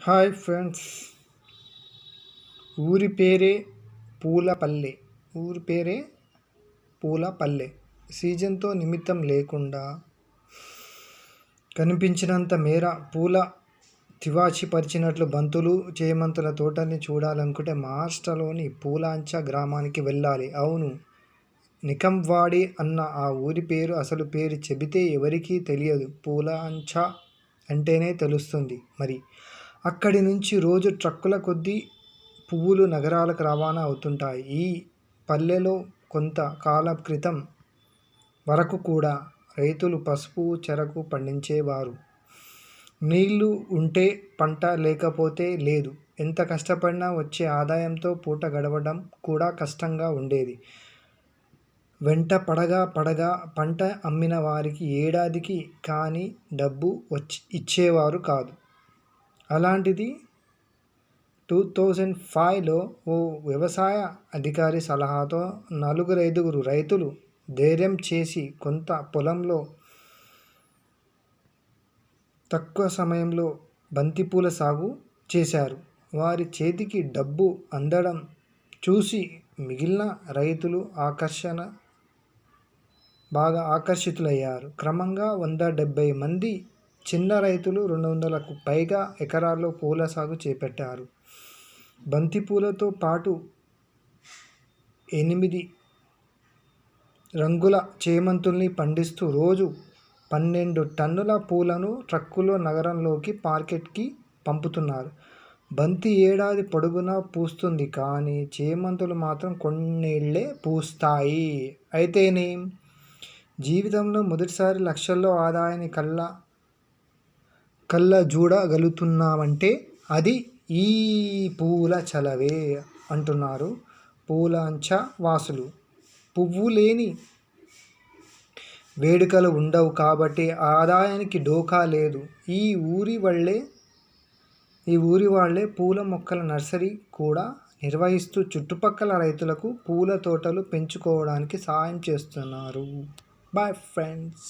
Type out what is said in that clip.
Hi friends. ఊరి పేరే పూలపల్లె. ఊరి పేరే పూలపల్లె. సీజన్తో నిమిత్తం లేకుండా కనిపించినంత మేర పూల తివాచి పరిచినట్లు బంతులు చేమంతుల తోటల్ని చూడాలనుకుంటే మహారాష్ట్రలోని పూలాంచ గ్రామానికి వెళ్ళాలి. అవును, నికంవాడి అన్న ఆ ఊరి పేరు అసలు పేరు చెబితే ఎవరికీ తెలియదు. పూలాంచ అంటేనే తెలుస్తుంది. మరి అక్కడి నుంచి రోజు ట్రక్కుల కొద్దీ పువ్వులు నగరాలకు రవాణా అవుతుంటాయి. ఈ పల్లెలో కొంత కాలం క్రితం వరకు కూడా రైతులు పసుపు, చెరకు పండించేవారు. నీళ్లు ఉంటే పంట, లేకపోతే లేదు. ఎంత కష్టపడినా వచ్చే ఆదాయంతో పూట గడవడం కూడా కష్టంగా ఉండేది. వెంట పడగా పంట అమ్మిన వారికి ఏడాదికి కానీ డబ్బు ఇచ్చేవారు కాదు. అలాంటిది 2005లో ఓ వ్యవసాయ అధికారి సలహాతో 4-5 రైతులు ధైర్యం చేసి కొంత పొలంలో తక్కువ సమయంలో బంతిపూల సాగు చేశారు. వారి చేతికి డబ్బు అందడం చూసి మిగిలిన రైతులు బాగా ఆకర్షితులయ్యారు. క్రమంగా 170 మంది చిన్న రైతులు 200కు పైగా ఎకరాల్లో పూల సాగు చేపట్టారు. బంతిపూలతో పాటు 8 రంగుల చేమంతుల్ని పండిస్తూ రోజు 12 టన్నుల పూలను ట్రక్కులో నగరంలోకి మార్కెట్కి పంపుతున్నారు. బంతి ఏడాది పొడుగునా పూస్తుంది, కానీ చేమంతులు మాత్రం కొన్నేళ్లే పూస్తాయి. అయితేనేం, జీవితంలో మొదటిసారి లక్షల్లో ఆదాయాన్ని కళ్ళజూడగలుగుతున్నామంటే అది ఈ పూల చలవే అంటున్నారు పూలాంచ వాసులు. పువ్వు లేని వేడుకలు ఉండవు కాబట్టి ఆదాయానికి ఢోకా లేదు. ఈ ఊరి వాళ్ళే పూల మొక్కల నర్సరీ కూడా నిర్వహిస్తూ చుట్టుపక్కల రైతులకు పూల తోటలు పెంచుకోవడానికి సహాయం చేస్తున్నారు. Bye friends.